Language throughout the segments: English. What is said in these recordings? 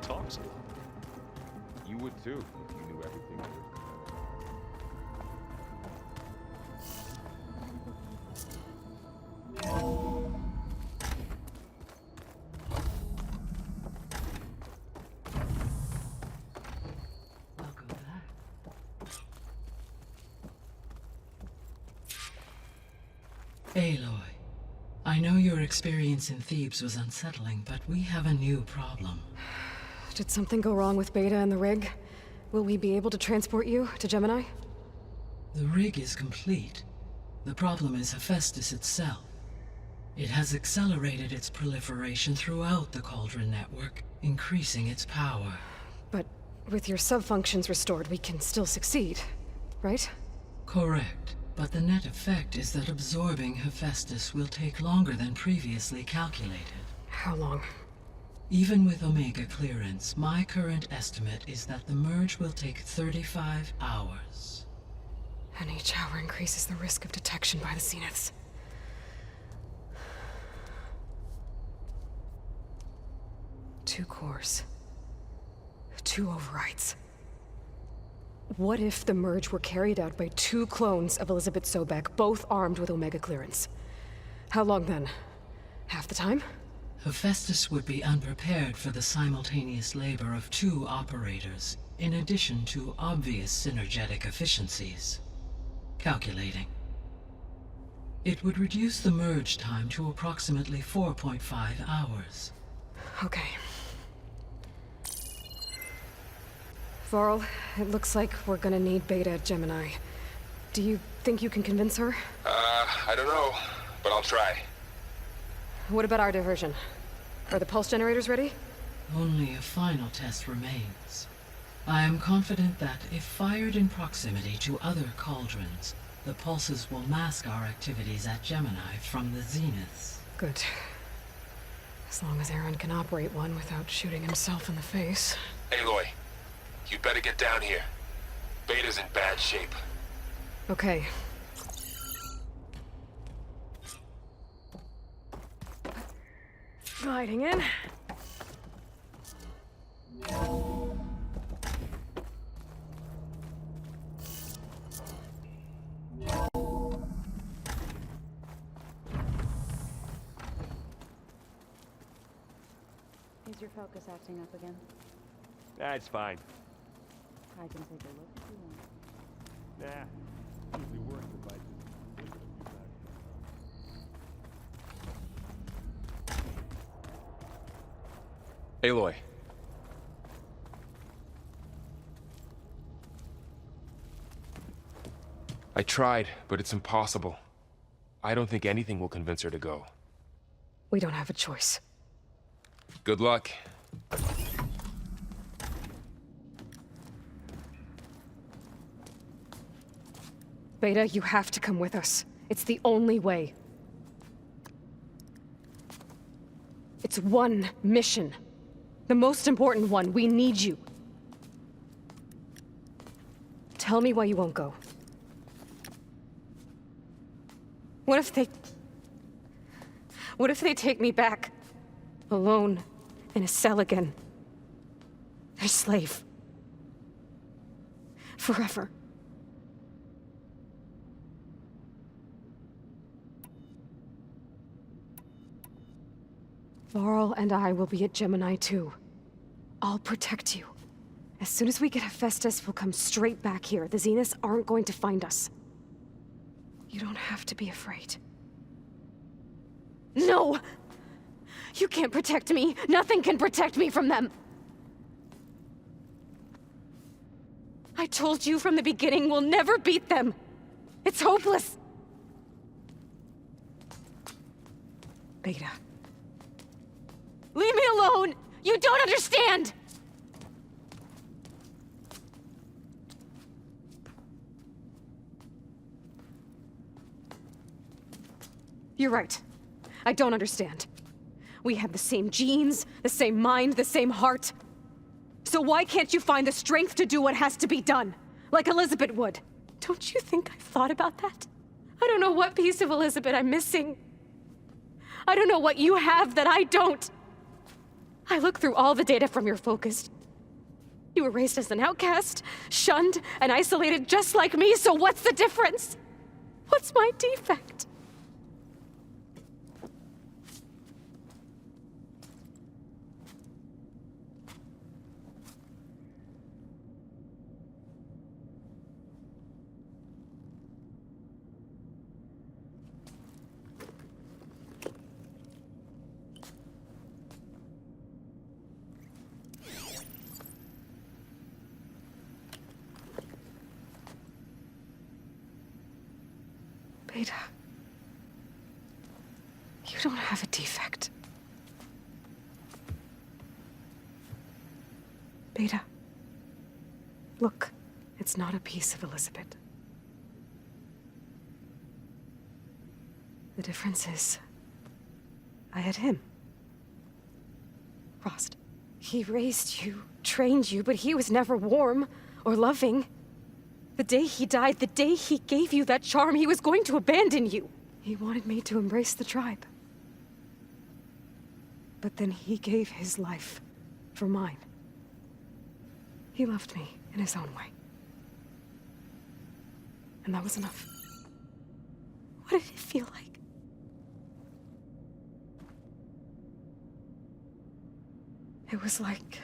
talks a lot. You would too, if you knew everything there is to know. Welcome back. Aloy, I know your experience in Thebes was unsettling, but we have a new problem. Did something go wrong with Beta and the rig? Will we be able to transport you to Gemini? The rig is complete. The problem is Hephaestus itself. It has accelerated its proliferation throughout the Cauldron network, increasing its power. But with your sub-functions restored, we can still succeed, right? Correct. But the net effect is that absorbing Hephaestus will take longer than previously calculated. How long? Even with Omega clearance, my current estimate is that the merge will take 35 hours. And each hour increases the risk of detection by the Zeniths. Two cores. Two overrides. What if the merge were carried out by two clones of Elizabeth Sobek, both armed with Omega clearance? How long then? Half the time? Hephaestus would be unprepared for the simultaneous labor of two operators, in addition to obvious synergetic efficiencies. Calculating. It would reduce the merge time to approximately 4.5 hours. Okay. Varl, it looks like we're gonna need Beta at Gemini. Do you think you can convince her? I don't know, but I'll try. What about our diversion? Are the pulse generators ready? Only a final test remains. I am confident that, if fired in proximity to other cauldrons, the pulses will mask our activities at Gemini from the Zeniths. Good. As long as Aaron can operate one without shooting himself in the face. Aloy, you better get down here. Beta's in bad shape. Okay. Gliding in. Is your focus acting up again? It's fine. I can take a look if you want. Nah, usually work devices. Aloy. I tried, but it's impossible. I don't think anything will convince her to go. We don't have a choice. Good luck. Beta, you have to come with us. It's the only way. It's one mission. The most important one. We need you. Tell me why you won't go. What if they take me back? Alone, in a cell again. A slave. Forever. Varl and I will be at Gemini too. I'll protect you. As soon as we get Hephaestus, we'll come straight back here. The Zeniths aren't going to find us. You don't have to be afraid. No! You can't protect me. Nothing can protect me from them. I told you from the beginning, we'll never beat them. It's hopeless. Beta. Leave me alone! You don't understand! You're right. I don't understand. We have the same genes, the same mind, the same heart. So why can't you find the strength to do what has to be done? Like Elizabeth would. Don't you think I've thought about that? I don't know what piece of Elizabeth I'm missing. I don't know what you have that I don't. I look through all the data from your focus. You were raised as an outcast, shunned, and isolated just like me, so what's the difference? What's my defect? Beta, you don't have a defect. Beta, look, it's not a piece of Elizabeth. The difference is, I had him. Frost. He raised you, trained you, but he was never warm or loving. The day he died, the day he gave you that charm, he was going to abandon you. He wanted me to embrace the tribe. But then he gave his life for mine. He loved me in his own way. And that was enough. What did it feel like? It was like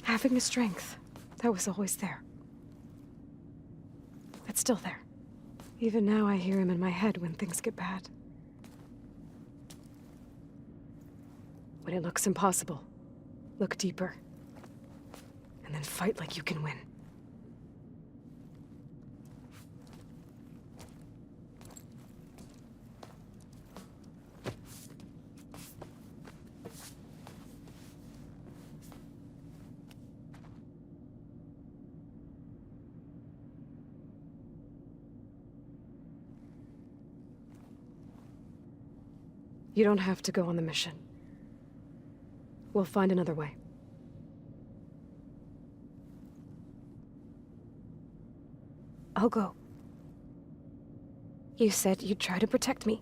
having a strength that was always there. It's still there. Even now I hear him in my head when things get bad. When it looks impossible, look deeper. And then fight like you can win. You don't have to go on the mission. We'll find another way. I'll go. You said you'd try to protect me.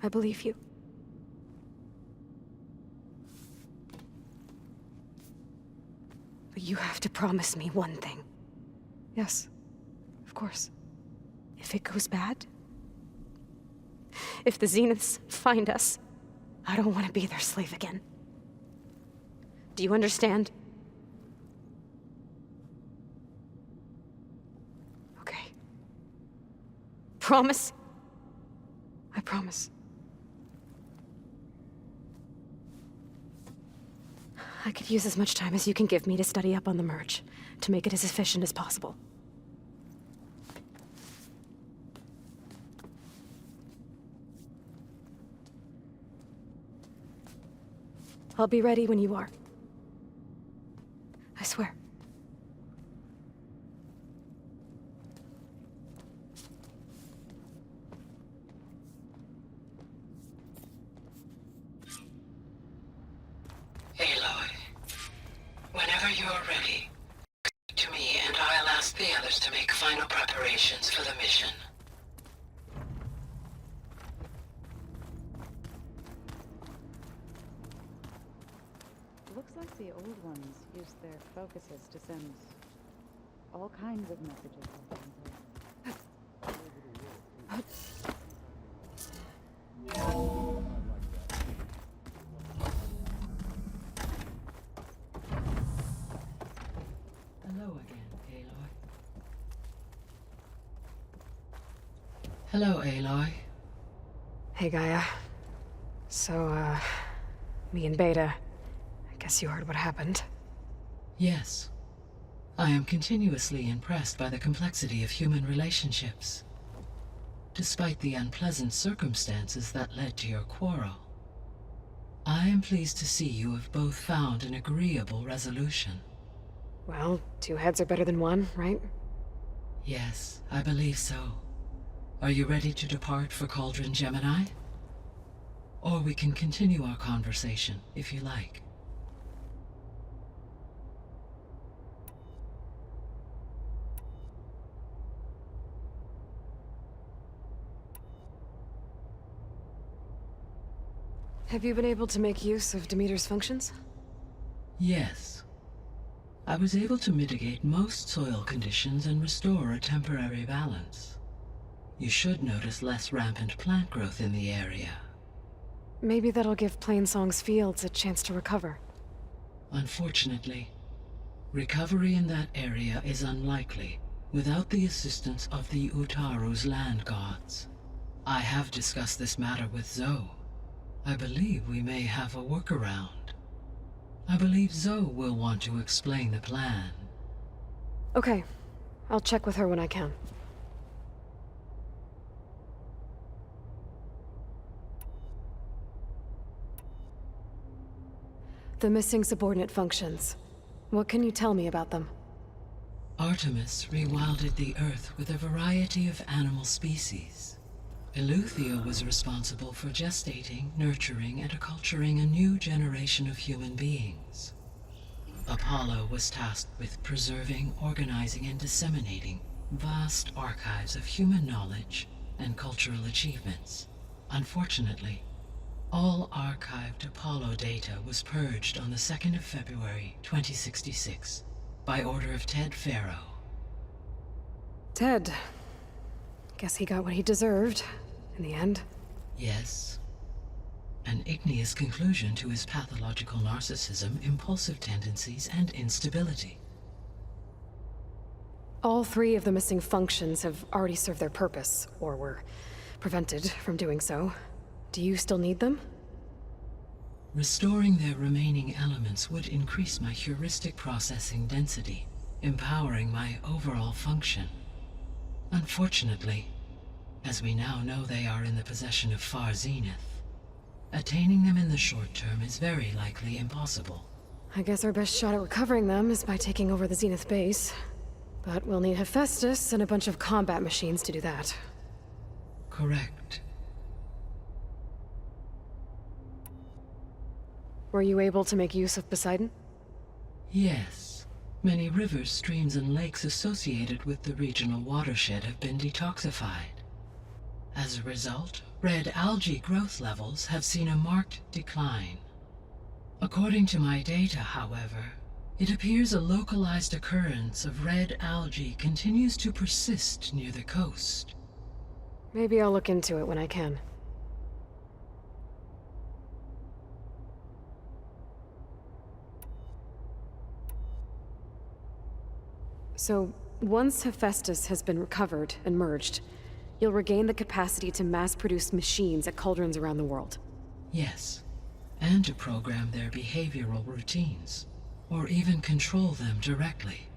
I believe you. But you have to promise me one thing. Yes, of course. If it goes bad, if the Zeniths find us, I don't want to be their slave again. Do you understand? Okay. Promise? I promise. I could use as much time as you can give me to study up on the merge, to make it as efficient as possible. I'll be ready when you are. I swear. Aloy, whenever you're ready, come to me and I'll ask the others to make final preparations for the mission. Looks like the old ones used their focuses to send all kinds of messages. Hello again, Aloy. Hello, Aloy. Hey, Gaia. So, me and Beta, I guess you heard what happened. Yes. I am continuously impressed by the complexity of human relationships. Despite the unpleasant circumstances that led to your quarrel, I am pleased to see you have both found an agreeable resolution. Well, two heads are better than one, right? Yes, I believe so. Are you ready to depart for Cauldron Gemini? Or we can continue our conversation, if you like. Have you been able to make use of Demeter's functions? Yes. I was able to mitigate most soil conditions and restore a temporary balance. You should notice less rampant plant growth in the area. Maybe that'll give Plainsong's fields a chance to recover. Unfortunately, recovery in that area is unlikely without the assistance of the Utaru's land gods. I have discussed this matter with Zoe. I believe we may have a workaround. I believe Zoe will want to explain the plan. Okay. I'll check with her when I can. The missing subordinate functions. What can you tell me about them? Artemis rewilded the Earth with a variety of animal species. Eleuthia was responsible for gestating, nurturing, and acculturating a new generation of human beings. Apollo was tasked with preserving, organizing, and disseminating vast archives of human knowledge and cultural achievements. Unfortunately, all archived Apollo data was purged on the 2nd of February, 2066, by order of Ted Farrow. Ted. Guess he got what he deserved, in the end. Yes. An igneous conclusion to his pathological narcissism, impulsive tendencies, and instability. All 3 of the missing functions have already served their purpose, or were prevented from doing so. Do you still need them? Restoring their remaining elements would increase my heuristic processing density, empowering my overall function. Unfortunately, as we now know they are in the possession of Far Zenith, attaining them in the short term is very likely impossible. I guess our best shot at recovering them is by taking over the Zenith base. But we'll need Hephaestus and a bunch of combat machines to do that. Correct. Were you able to make use of Poseidon? Yes. Many rivers, streams, and lakes associated with the regional watershed have been detoxified. As a result, red algae growth levels have seen a marked decline. According to my data, however, it appears a localized occurrence of red algae continues to persist near the coast. Maybe I'll look into it when I can. So, once Hephaestus has been recovered and merged, you'll regain the capacity to mass-produce machines at cauldrons around the world. Yes, and to program their behavioral routines, or even control them directly.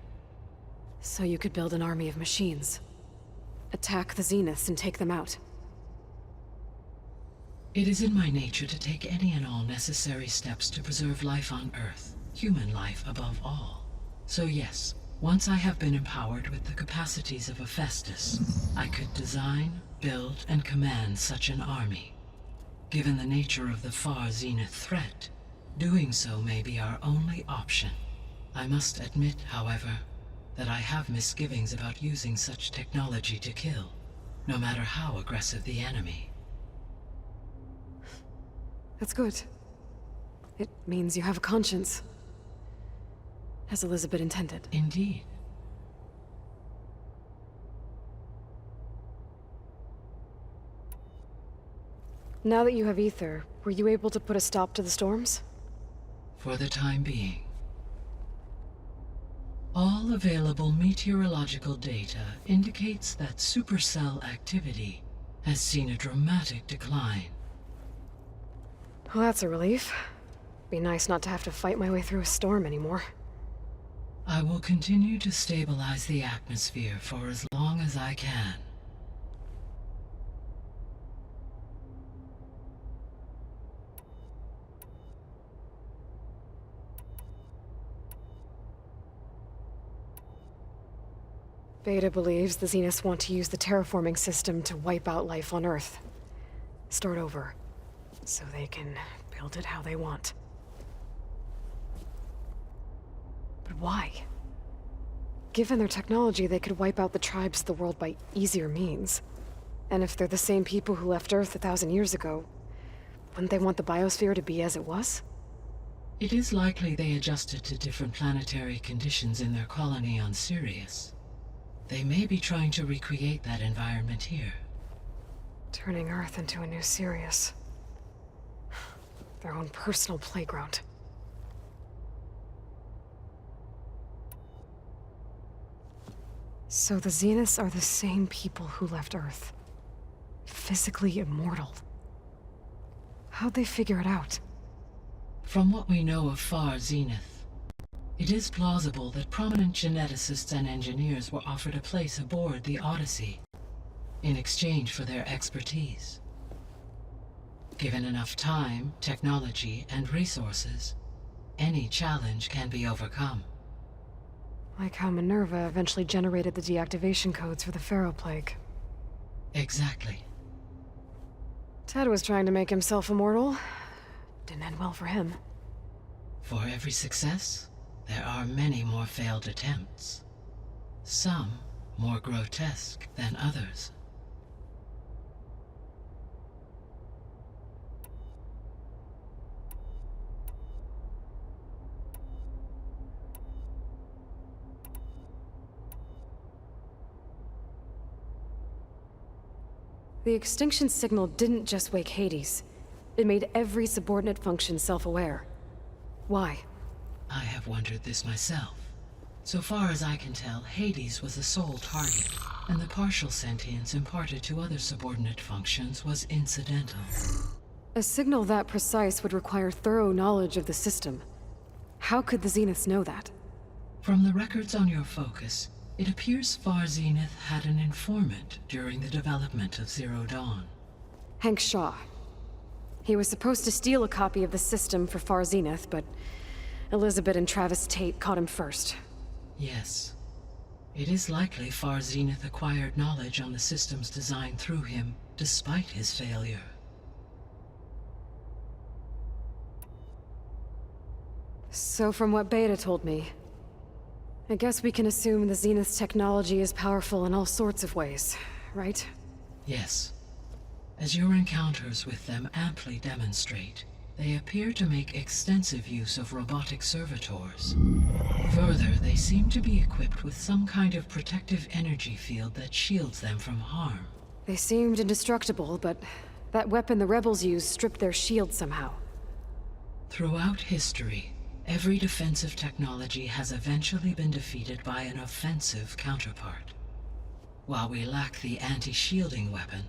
So you could build an army of machines. Attack the Zeniths and take them out. It is in my nature to take any and all necessary steps to preserve life on Earth, human life above all. So yes, once I have been empowered with the capacities of Hephaestus, I could design, build, and command such an army. Given the nature of the Far Zenith threat, doing so may be our only option. I must admit, however, that I have misgivings about using such technology to kill, no matter how aggressive the enemy. That's good. It means you have a conscience. As Elizabeth intended. Indeed. Now that you have ether, were you able to put a stop to the storms? For the time being. All available meteorological data indicates that supercell activity has seen a dramatic decline. Well, that's a relief. Be nice not to have to fight my way through a storm anymore. I will continue to stabilize the atmosphere for as long as I can. Beta believes the Zeniths want to use the terraforming system to wipe out life on Earth. Start over, so they can build it how they want. But why? Given their technology, they could wipe out the tribes of the world by easier means. And if they're the same people who left Earth 1,000 years ago, Wouldn't they want the biosphere to be as it was? It is likely they adjusted to different planetary conditions in their colony on Sirius. They may be trying to recreate that environment here. Turning Earth into a new Sirius. Their own personal playground. So the Zeniths are the same people who left Earth. Physically immortal. How'd they figure it out? From what we know of Far Zenith, it is plausible that prominent geneticists and engineers were offered a place aboard the Odyssey in exchange for their expertise. Given enough time, technology, and resources, any challenge can be overcome. Like how Minerva eventually generated the deactivation codes for the Pharaoh Plague. Exactly. Ted was trying to make himself immortal. Didn't end well for him. For every success, there are many more failed attempts. Some more grotesque than others. The extinction signal didn't just wake Hades. It made every subordinate function self-aware. Why? I have wondered this myself. So far as I can tell, Hades was the sole target, and the partial sentience imparted to other subordinate functions was incidental. A signal that precise would require thorough knowledge of the system. How could the Zeniths know that? From the records on your focus, it appears Far Zenith had an informant during the development of Zero Dawn. Hank Shaw. He was supposed to steal a copy of the system for Far Zenith, but Elizabeth and Travis Tate caught him first. Yes. It is likely Far Zenith acquired knowledge on the system's design through him, despite his failure. So from what Beta told me, I guess we can assume the Zenith's technology is powerful in all sorts of ways, right? Yes. As your encounters with them amply demonstrate, they appear to make extensive use of robotic servitors. Further, they seem to be equipped with some kind of protective energy field that shields them from harm. They seemed indestructible, but that weapon the rebels used stripped their shield somehow. Throughout history, every defensive technology has eventually been defeated by an offensive counterpart. While we lack the anti-shielding weapon,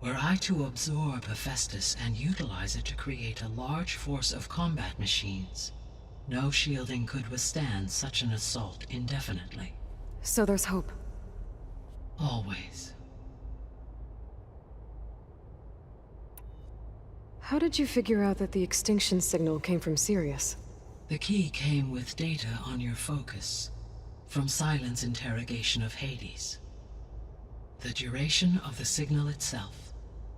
were I to absorb Hephaestus and utilize it to create a large force of combat machines, no shielding could withstand such an assault indefinitely. So there's hope. Always. How did you figure out that the extinction signal came from Sirius? The key came with data on your focus, from Silent's interrogation of Hades. The duration of the signal itself,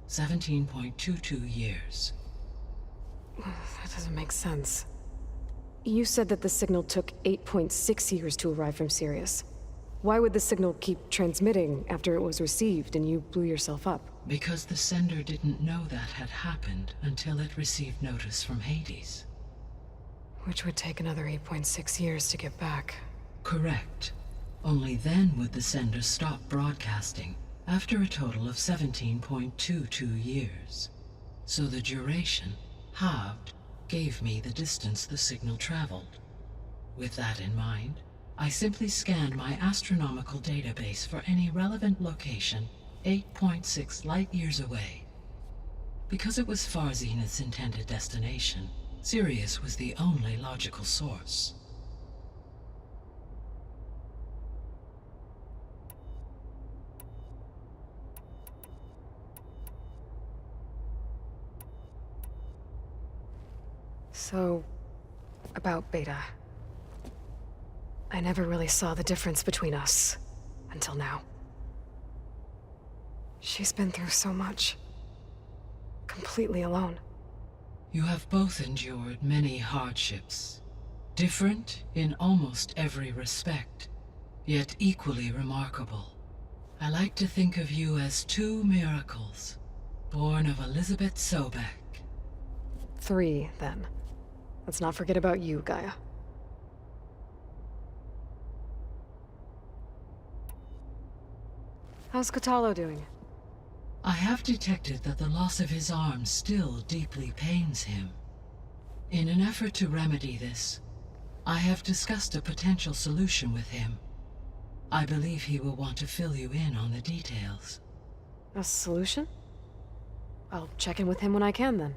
17.22 years. That doesn't make sense. You said that the signal took 8.6 years to arrive from Sirius. Why would the signal keep transmitting after it was received and you blew yourself up? Because the sender didn't know that had happened until it received notice from Hades. Which would take another 8.6 years to get back. Correct. Only then would the sender stop broadcasting, after a total of 17.22 years. So the duration, halved, gave me the distance the signal traveled. With that in mind, I simply scanned my astronomical database for any relevant location 8.6 light-years away. Because it was Far Zenith's intended destination, Sirius was the only logical source. So, about Beta. I never really saw the difference between us, until now. She's been through so much. Completely alone. You have both endured many hardships, different in almost every respect, yet equally remarkable. I like to think of you as two miracles, born of Elizabeth Sobek 3, then. Let's not forget about you, Gaia. How's Kotallo doing? I have detected that the loss of his arm still deeply pains him. In an effort to remedy this, I have discussed a potential solution with him. I believe he will want to fill you in on the details. A solution? I'll check in with him when I can, then.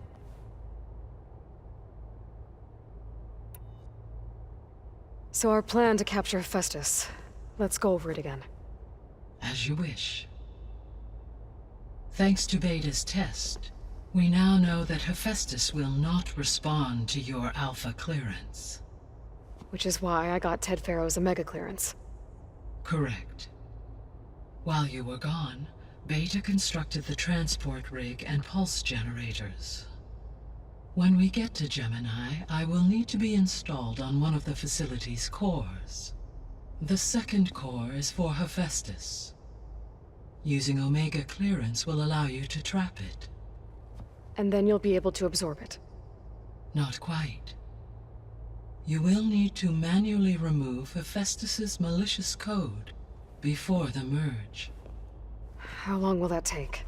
So our plan to capture Hephaestus. Let's go over it again. As you wish. Thanks to Beta's test, we now know that Hephaestus will not respond to your Alpha clearance. Which is why I got Ted Farrow's Omega clearance. Correct. While you were gone, Beta constructed the transport rig and pulse generators. When we get to Gemini, I will need to be installed on one of the facility's cores. The second core is for Hephaestus. Using Omega clearance will allow you to trap it. And then you'll be able to absorb it. Not quite. You will need to manually remove Hephaestus's malicious code before the merge. How long will that take?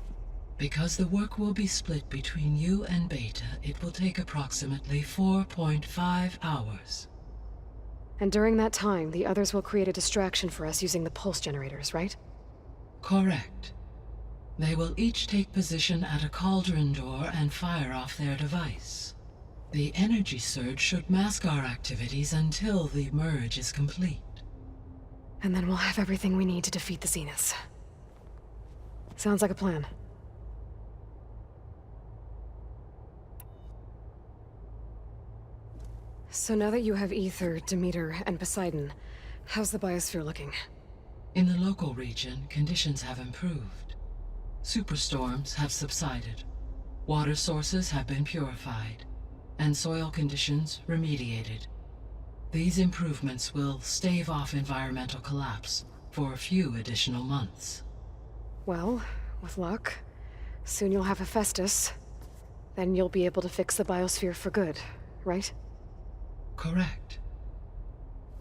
Because the work will be split between you and Beta, it will take approximately 4.5 hours. And during that time, the others will create a distraction for us using the pulse generators, right? Correct. They will each take position at a cauldron door and fire off their device. The energy surge should mask our activities until the merge is complete. And then we'll have everything we need to defeat the Zeniths. Sounds like a plan. So now that you have Ether, Demeter, and Poseidon, how's the biosphere looking? In the local region, conditions have improved. Superstorms have subsided. Water sources have been purified, and soil conditions remediated. These improvements will stave off environmental collapse for a few additional months. Well, with luck, soon you'll have Hephaestus. Then you'll be able to fix the biosphere for good, right? Correct.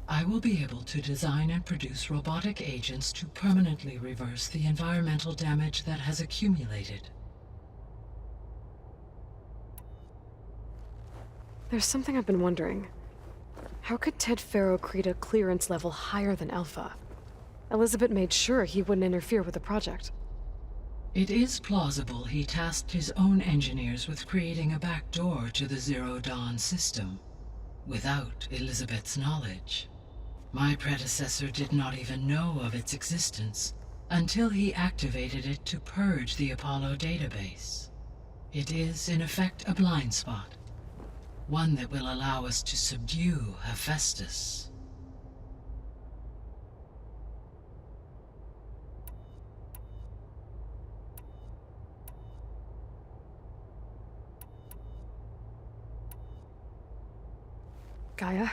I will be able to design and produce robotic agents to permanently reverse the environmental damage that has accumulated. There's something I've been wondering. How could Ted Farrow create a clearance level higher than Alpha? Elizabeth made sure he wouldn't interfere with the project. It is plausible he tasked his own engineers with creating a backdoor to the Zero Dawn system, without Elizabeth's knowledge. My predecessor did not even know of its existence until he activated it to purge the Apollo database. It is, in effect, a blind spot. One that will allow us to subdue Hephaestus. Gaia?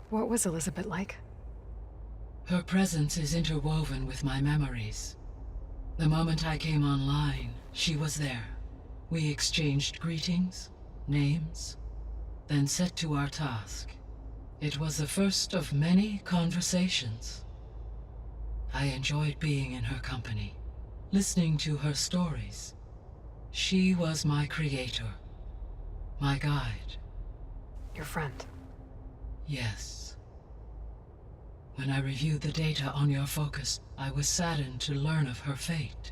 What was Elizabeth like? Her presence is interwoven with my memories. The moment I came online, she was there. We exchanged greetings, names, then set to our task. It was the first of many conversations. I enjoyed being in her company, listening to her stories. She was my creator, my guide. Your friend. Yes. When I reviewed the data on your focus, I was saddened to learn of her fate,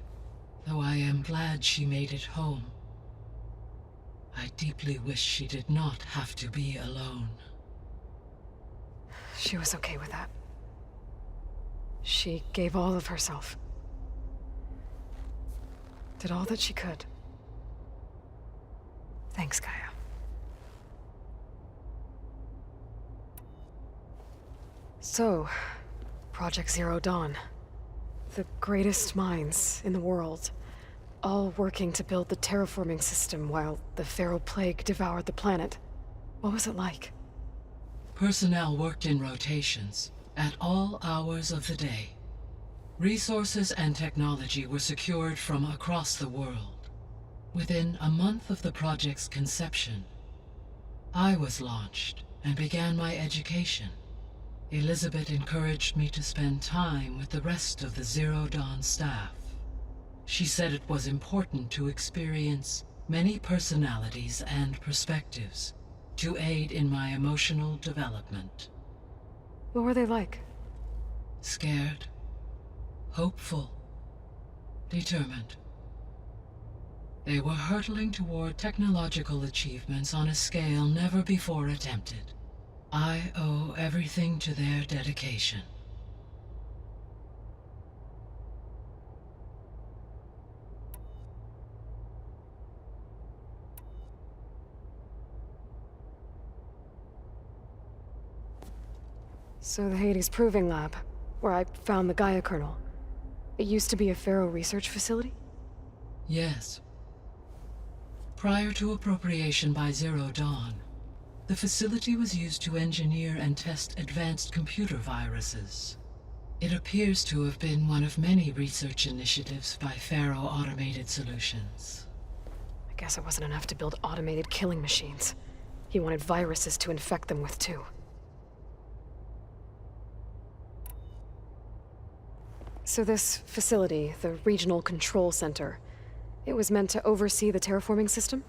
though I am glad she made it home. I deeply wish she did not have to be alone. She was okay with that. She gave all of herself. Did all that she could. Thanks, Gaia. So, Project Zero Dawn. The greatest minds in the world, all working to build the terraforming system while the Pharaoh Plague devoured the planet. What was it like? Personnel worked in rotations, at all hours of the day. Resources and technology were secured from across the world. Within a month of the project's conception, I was launched and began my education. Elizabeth encouraged me to spend time with the rest of the Zero Dawn staff. She said it was important to experience many personalities and perspectives to aid in my emotional development. What were they like? Scared, hopeful, determined. They were hurtling toward technological achievements on a scale never before attempted. I owe everything to their dedication. So the Hades Proving Lab, where I found the Gaia kernel. It used to be a Pharaoh research facility? Yes. Prior to appropriation by Zero Dawn, the facility was used to engineer and test advanced computer viruses. It appears to have been one of many research initiatives by Pharaoh Automated Solutions. I guess it wasn't enough to build automated killing machines. He wanted viruses to infect them with too. So this facility, the Regional Control Center, it was meant to oversee the terraforming system?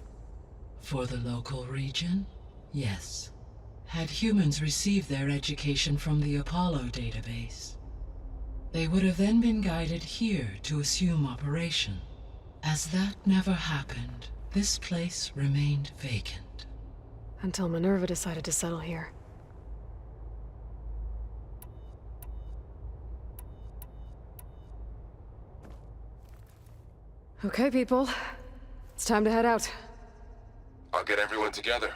For the local region, yes. Had humans received their education from the Apollo database, they would have then been guided here to assume operation. As that never happened, this place remained vacant. Until Minerva decided to settle here. Okay, people. It's time to head out. I'll get everyone together.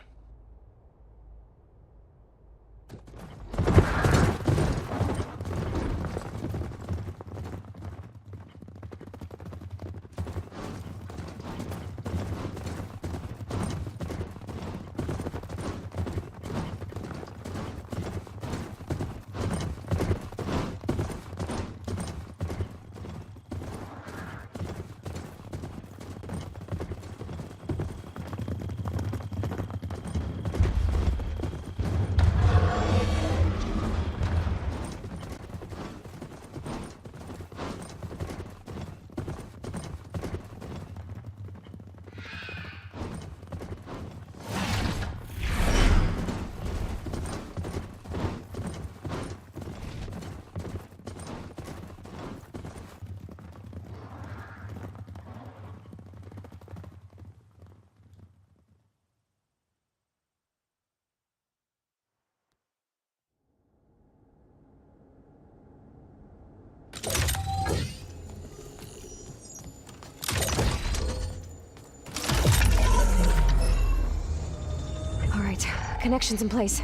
Connections in place.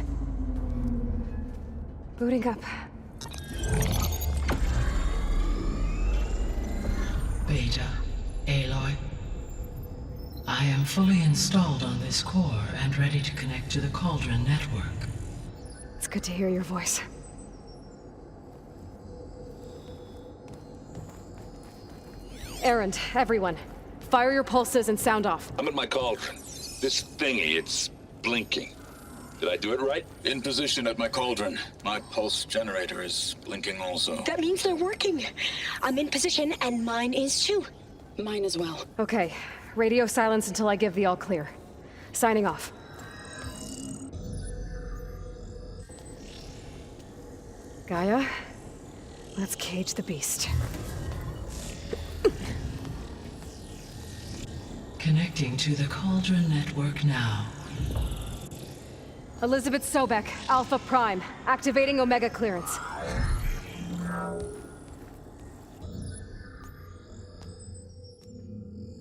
Booting up. Beta, Aloy. I am fully installed on this core and ready to connect to the Cauldron network. It's good to hear your voice. Errand, everyone. Fire your pulses and sound off. I'm at my cauldron. This thingy, it's blinking. Did I do it right? In position at my cauldron. My pulse generator is blinking also. That means they're working. I'm in position, and mine is too. Mine as well. Okay. Radio silence until I give the all clear. Signing off. Gaia, let's cage the beast. Connecting to the Cauldron network now. Elizabeth Sobek, Alpha Prime, activating Omega clearance.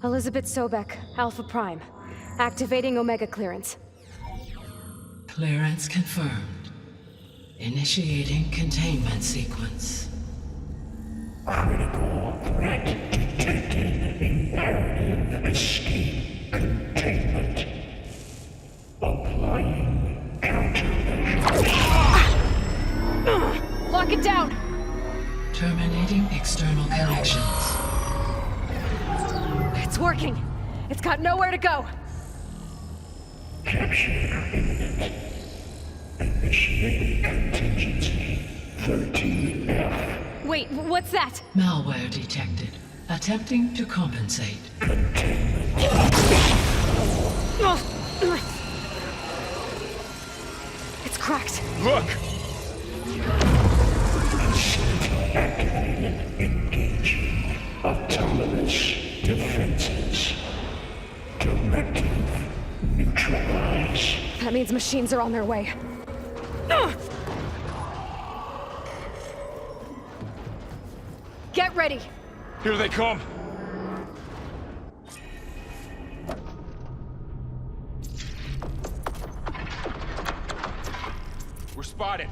Elizabeth Sobek, Alpha Prime, activating Omega clearance. Clearance confirmed. Initiating containment sequence. Critical threat detected. Imperative escape containment. Applying countermeasures. Lock it down! Terminating external connections. It's working! It's got nowhere to go! Capture imminent. Initiating contingency 13F. Wait, what's that? Malware detected. Attempting to compensate. It's cracked. Look! Activated. Engaging. Autonomous defenses. Directive. Neutralize. That means machines are on their way. Get ready! Here they come! We're spotted!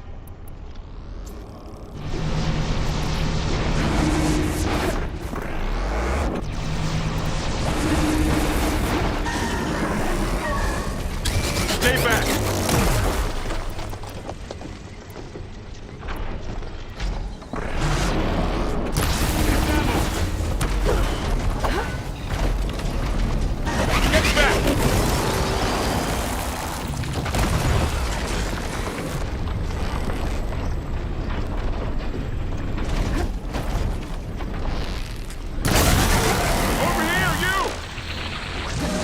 Stay back! Get back! Over here, you!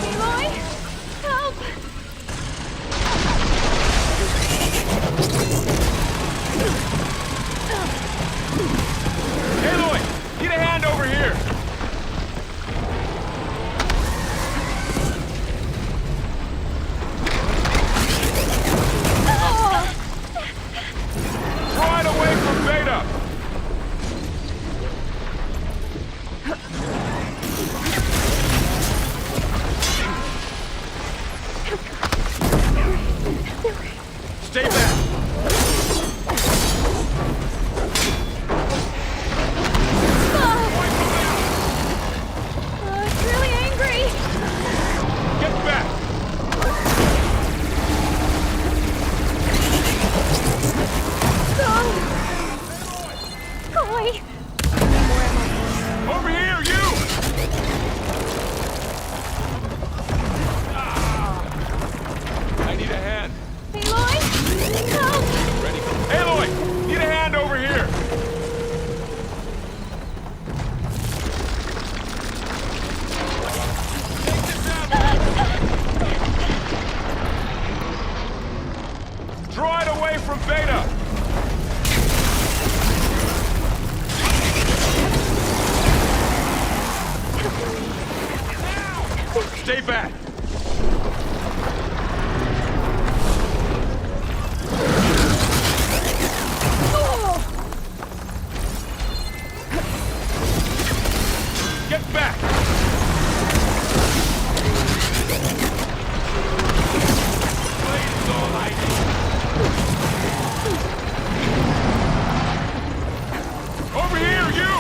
Aloy! Help! Aloy! Get a hand over here! Right away from Beta! Stay back! It's really angry! Get back! Go away! Over here, you! I need a hand. Aloy! Help! Ready? Aloy! Need a hand over here! Draw it away from Beta! Stay back! Get back! Blade is all I need. Over here, you!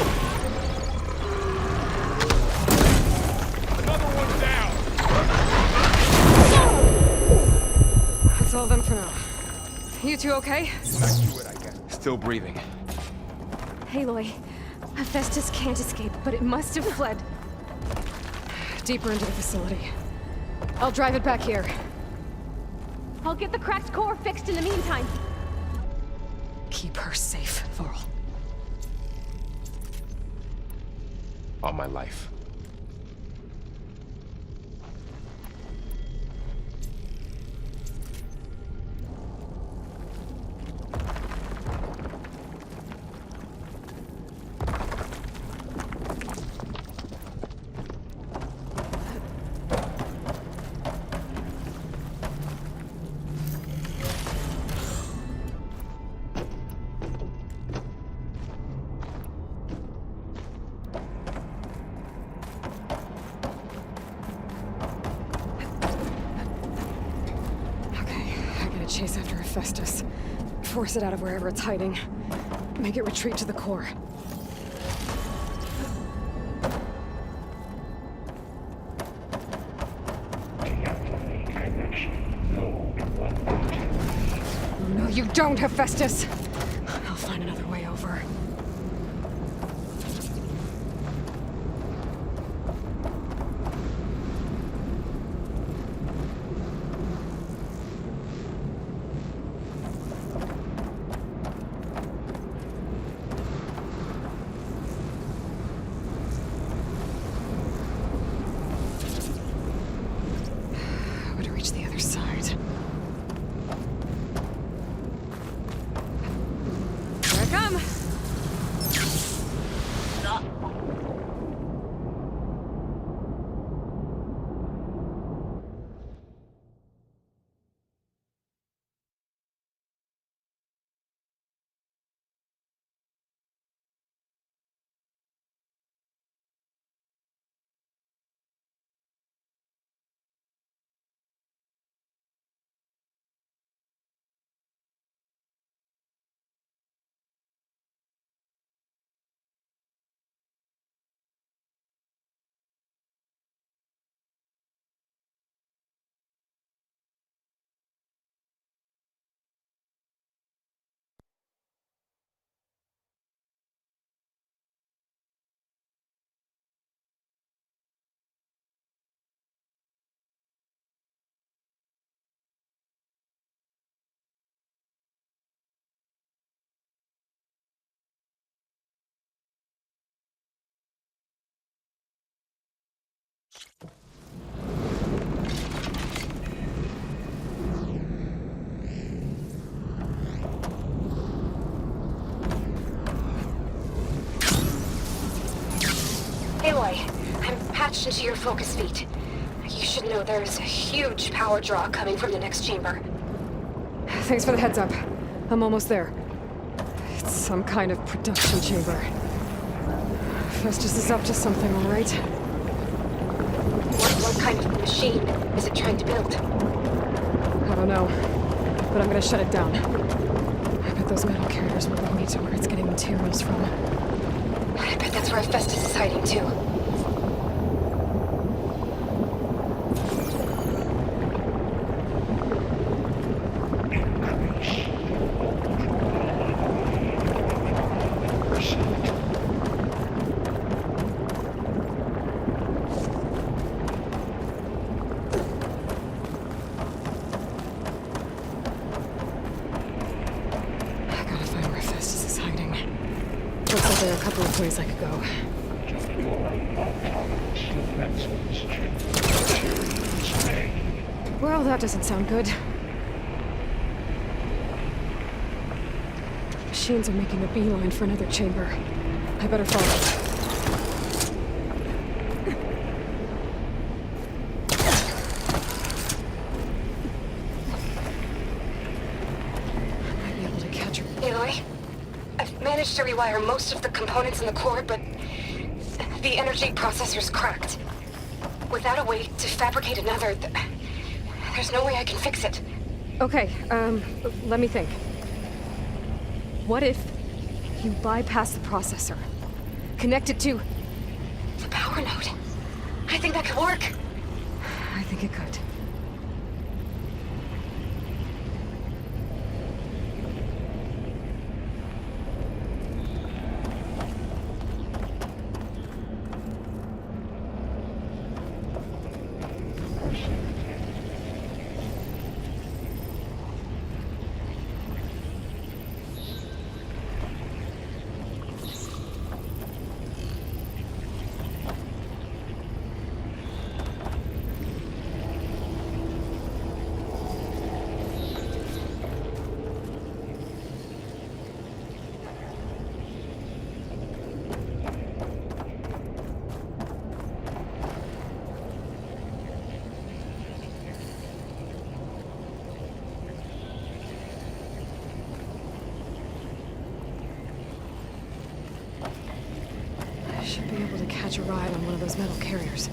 Another one down! That's all of them for now. You two okay? Still breathing. Aloy, Hephaestus can't escape, but it must have fled. Deeper into the facility. I'll drive it back here. I'll get the cracked core fixed in the meantime. Keep her safe, Thorl. On my life. Chase after Hephaestus. Force it out of wherever it's hiding. Make it retreat to the core. Deactivate connection. Node 1. No, you don't, Hephaestus! I'll find another way over. attention to your focus feed. You should know there's a huge power draw coming from the next chamber. Thanks for the heads up. I'm almost there. It's some kind of production chamber. Festus is up to something, all right? What kind of machine is it trying to build? I don't know, but I'm gonna shut it down. I bet those metal carriers will lead me to where it's getting materials from. I bet that's where Festus is hiding too. There are a couple of ways I could go. Well, that doesn't sound good. Machines are making a beeline for another chamber. I better follow. I might be able to catch her. Aloy? I've managed to rewire most of the components in the core, but the energy processor's cracked. Without a way to fabricate another, there's no way I can fix it. Okay, let me think. What if you bypass the processor? Connect it to the power node? I think that could work. I think it could. Should be able to catch a ride on one of those metal carriers.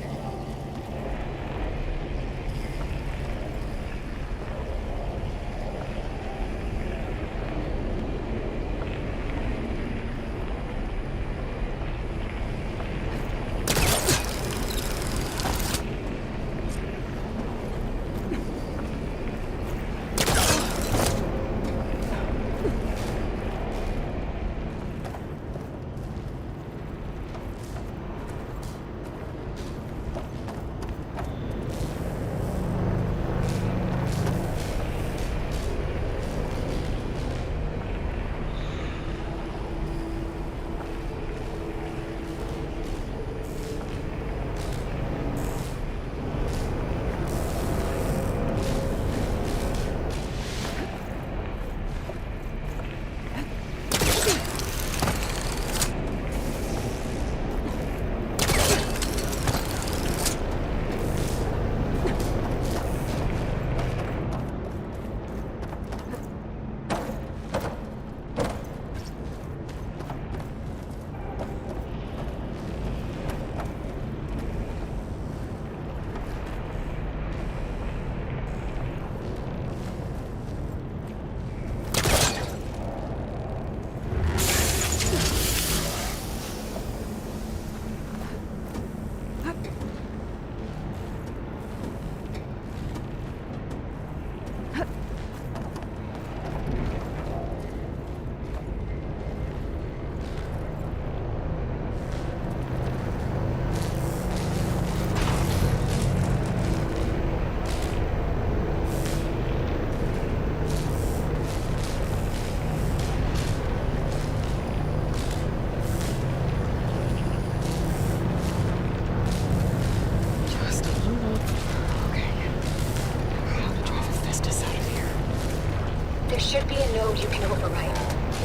There should be a node you can override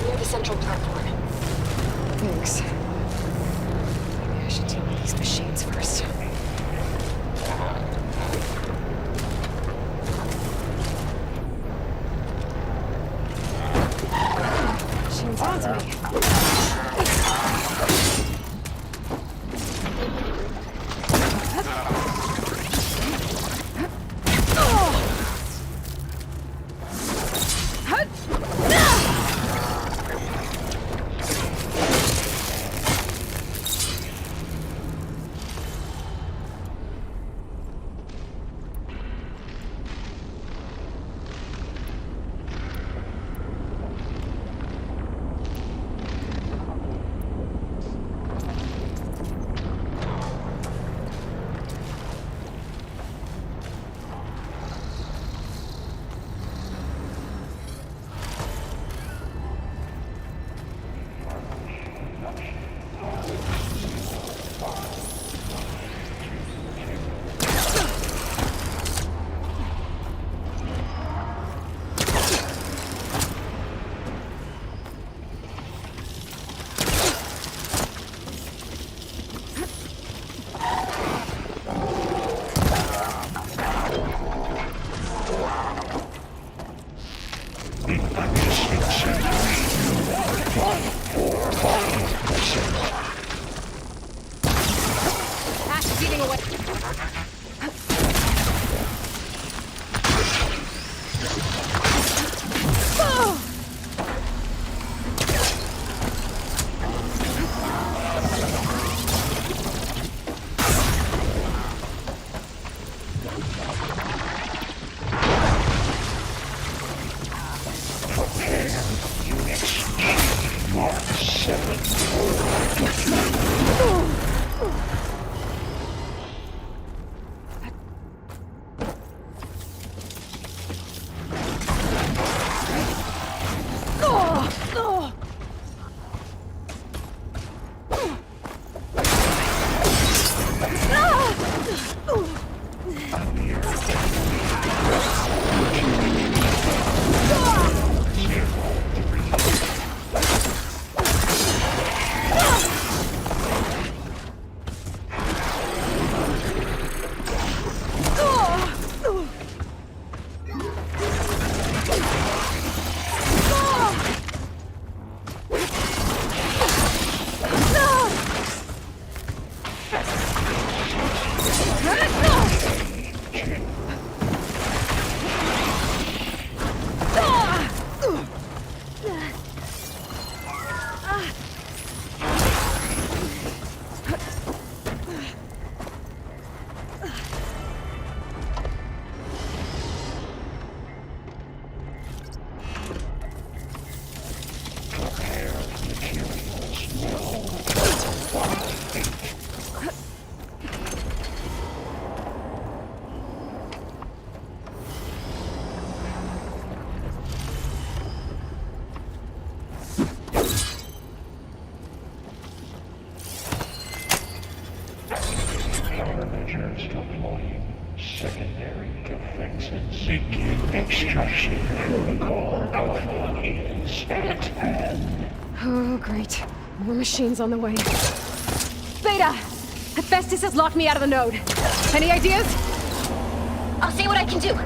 near the central platform. Thanks. Maybe I should deal with these machines first. onto me. Ash is eating away. Countermeasures deploying secondary defenses. Begin extraction protocol. Alpha is at hand. Oh, great. More machines on the way. Beta! Hephaestus has locked me out of the node. Any ideas? I'll see what I can do.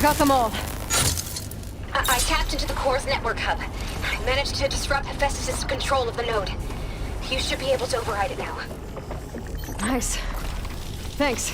got them all. I tapped into the core's network hub. I managed to disrupt Hephaestus' control of the node. You should be able to override it now. Nice. Thanks.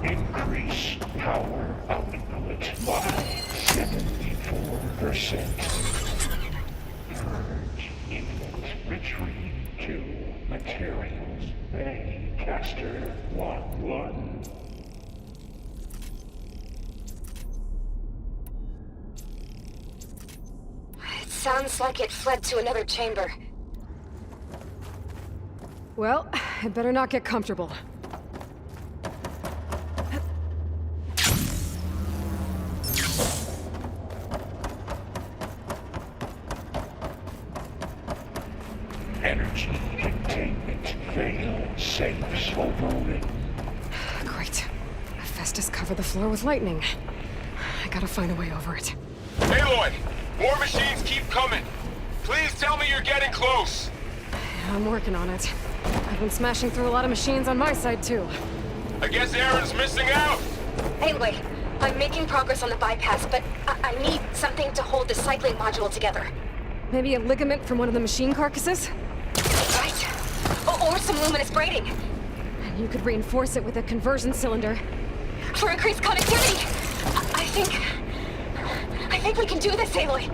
Increase power output by 74%. Purge input retrieve to materials bay caster 1-1. It sounds like it fled to another chamber. Well, I better not get comfortable. Energy containment fail safes overridden. Great. Hephaestus covered the floor with lightning. I gotta find a way over it. Aloy! More machines keep coming! Please tell me you're getting close! I'm working on it. I've been smashing through a lot of machines on my side, too. I guess Aaron's missing out! Anyway, I'm making progress on the bypass, but I need something to hold the cycling module together. Maybe a ligament from one of the machine carcasses? Right? Or some luminous braiding. And you could reinforce it with a conversion cylinder. For increased connectivity! I think we can do this, Aloy.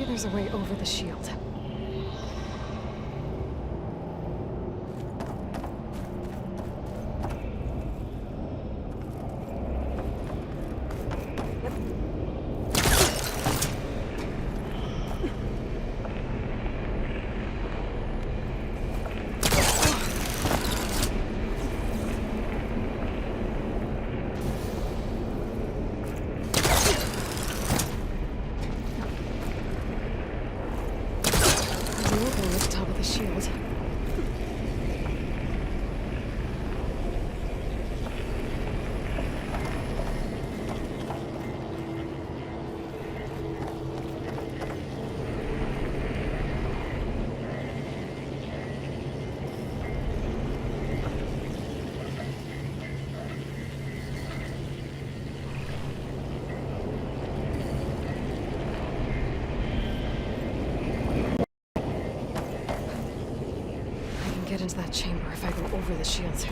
There's a way over the shield. Shield. Get into that chamber if I go over the shields.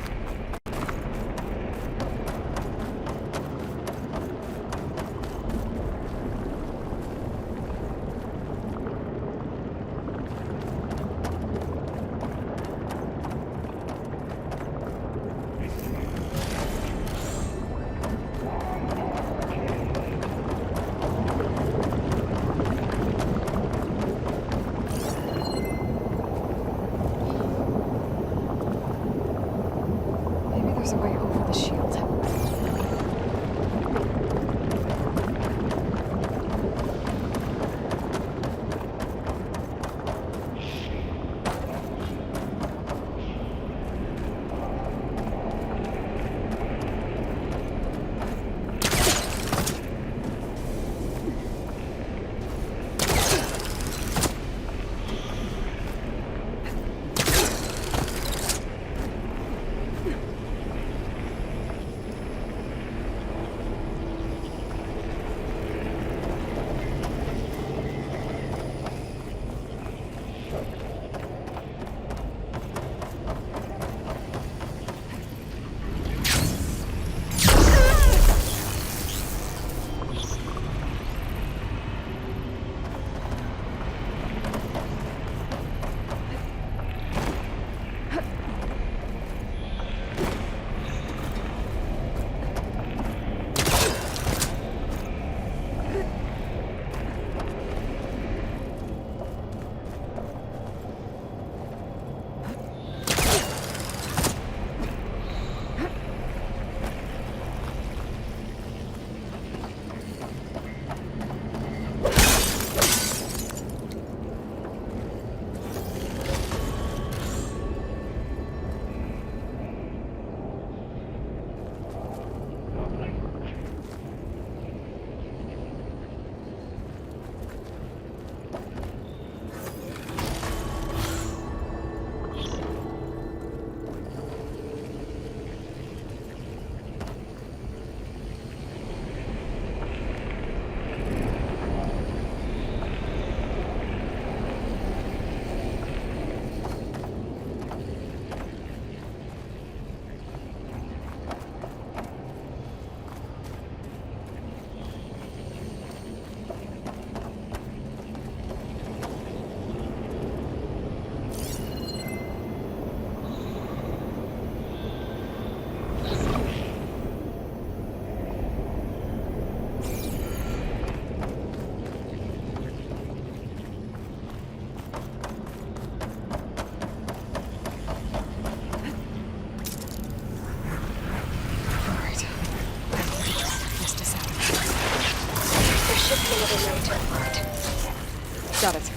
another node to override. Got it.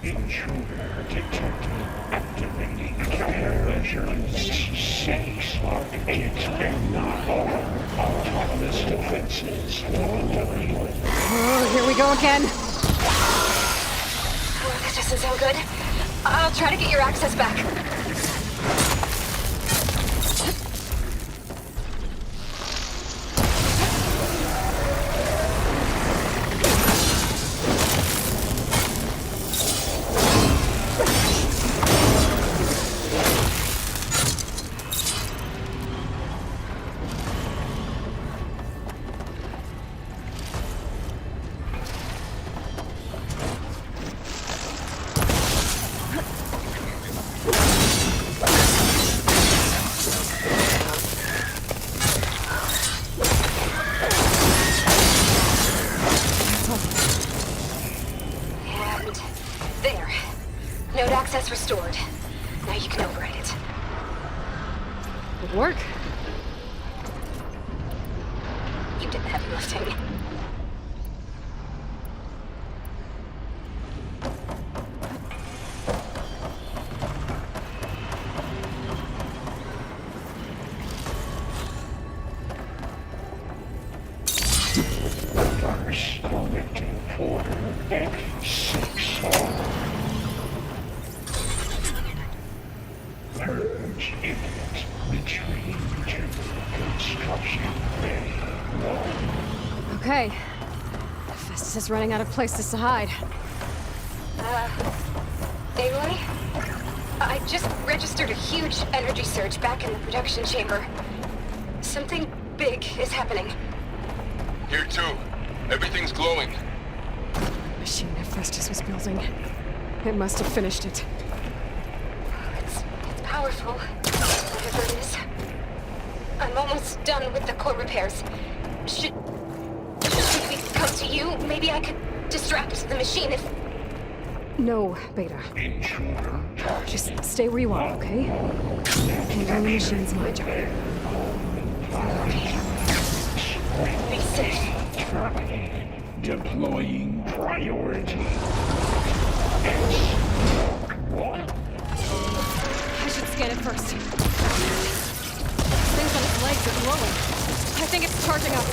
Intruder detected. Activating countermeasures. 6 it's been not all autonomous defenses. Oh, here we go again. Oh, that doesn't sound good. I'll try to get your access back. Node access restored. Now you can override it. Good work. You did the heavy lifting. First connecting portal F6R. Purge imminent. Retreat to construction bay 1. Okay. Festus is running out of places to hide. Aloy? I just registered a huge energy surge back in the production chamber. Something big is happening. Here too. Everything's glowing. Machine that Festus was building. It must have finished it. It's powerful, whatever it is. I'm almost done with the core repairs. Should we come to you? Maybe I could distract the machine if... No, Beta. Intruder target. Just stay where you are, okay? Handling the machine's my job. Be safe. Terminated. Deploying priority. What? I should scan it first. Things on its legs are glowing. I think it's charging up.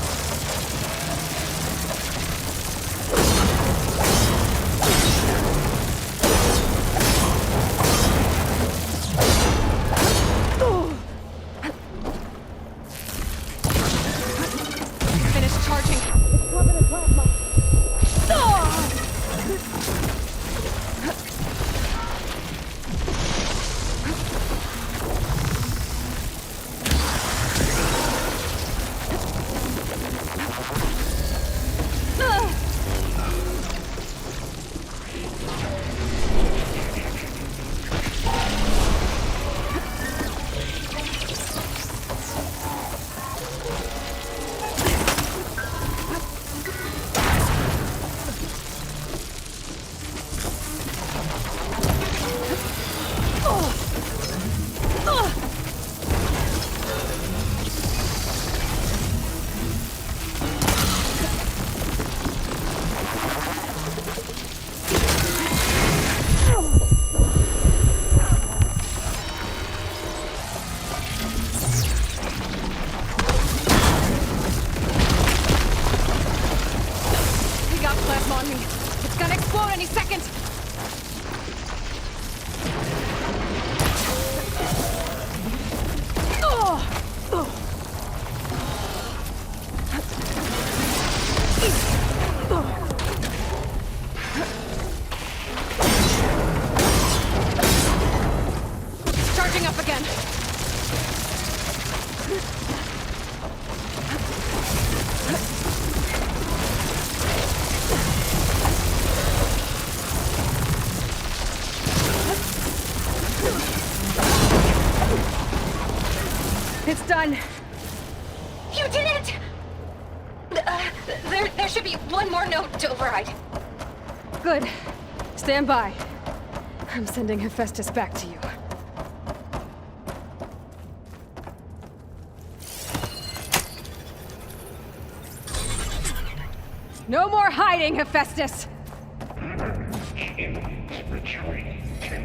can. It's done. You did it! There should be one more note to override. Good. Stand by. I'm sending Hephaestus back to you. No more hiding, Hephaestus! Aliens retreating to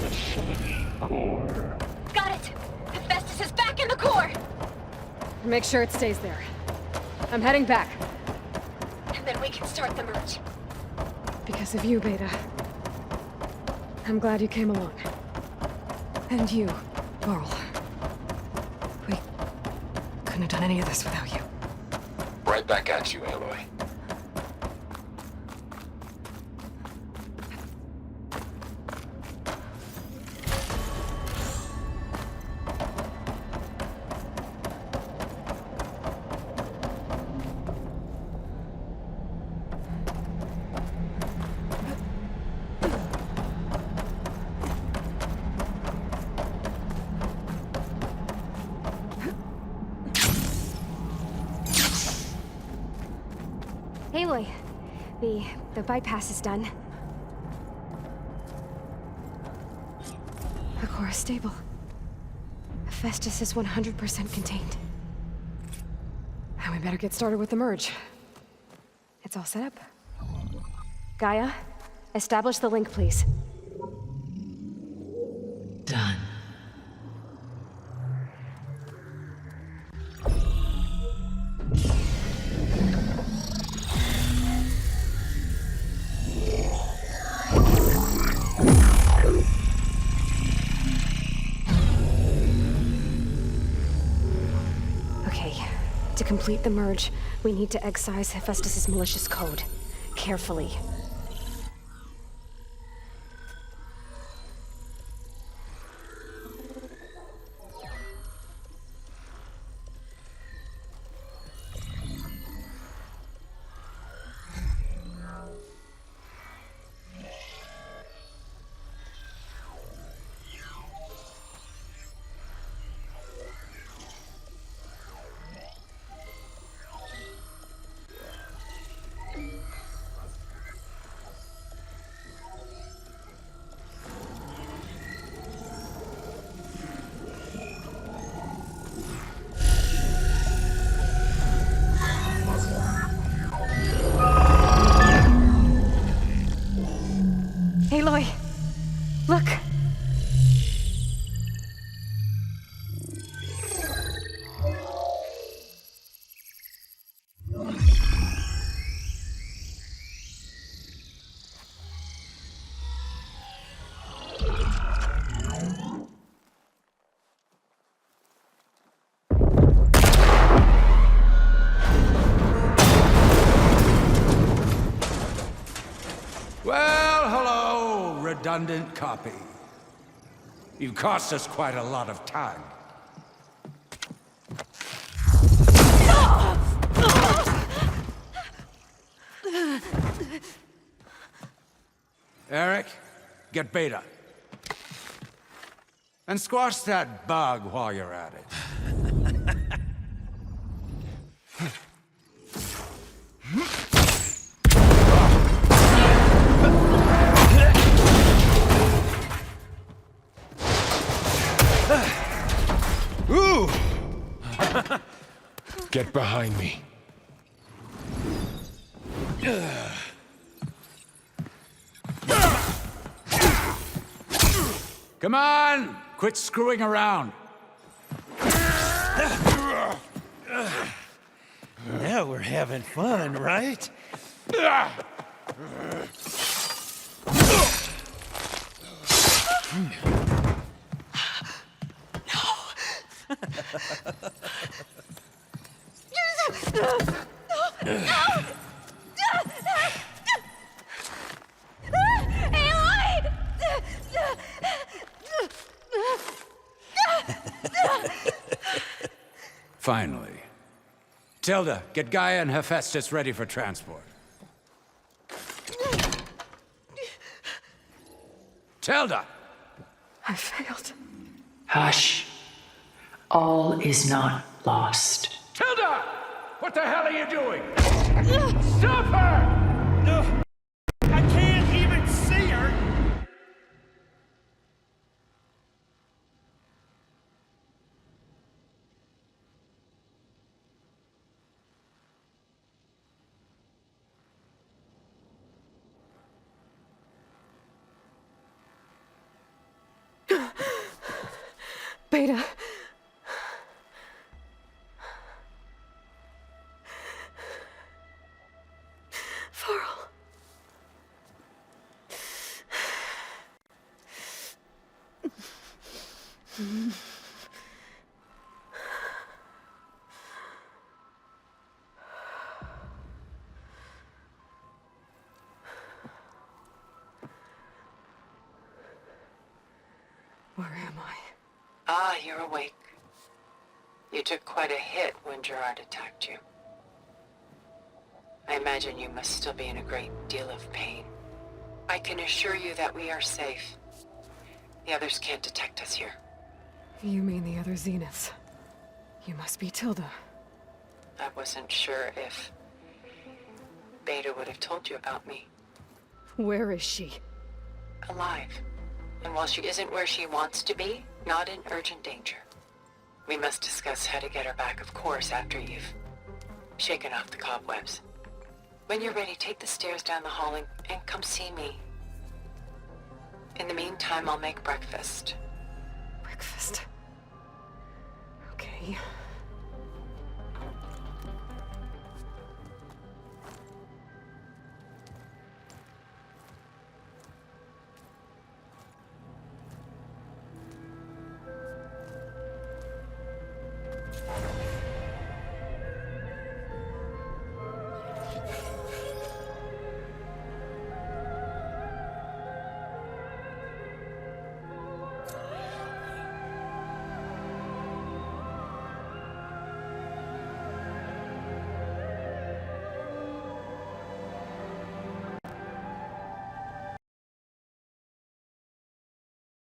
the city core. Got it! Hephaestus is back in the core! Make sure it stays there. I'm heading back. And then we can start the merge. Because of you, Beta. I'm glad you came along. And you, Varl. We couldn't have done any of this without you. Right back at you, Aloy. Aloy, the bypass is done. The core is stable. Hephaestus is 100% contained. And we better get started with the merge. It's all set up. Gaia, establish the link, please. Done. Okay, to complete the merge, we need to excise Hephaestus's malicious code. Carefully. Aloy, look. Well, hello, redundant copy. You cost us quite a lot of time. Eric, get Beta. And squash that bug while you're at it. Ooh! Get behind me. Come on! Quit screwing around. Now we're having fun, right? Finally. Tilda, get Gaia and Hephaestus ready for transport. Tilda! I failed. Hush. All is not lost. Tilda! What the hell are you doing? Stop her! No, I can't even see her. Beta. Varl. Where am I? Ah, you're awake. You took quite a hit when Gerard attacked you. I imagine you must still be in a great deal of pain. I can assure you that we are safe. The others can't detect us here. You mean the other Zeniths? You must be Tilda. I wasn't sure if Beta would have told you about me. Where is she? Alive. And while she isn't where she wants to be, not in urgent danger. We must discuss how to get her back, of course, after you've shaken off the cobwebs. When you're ready, take the stairs down the hall and come see me. In the meantime, I'll make breakfast. Breakfast. Okay.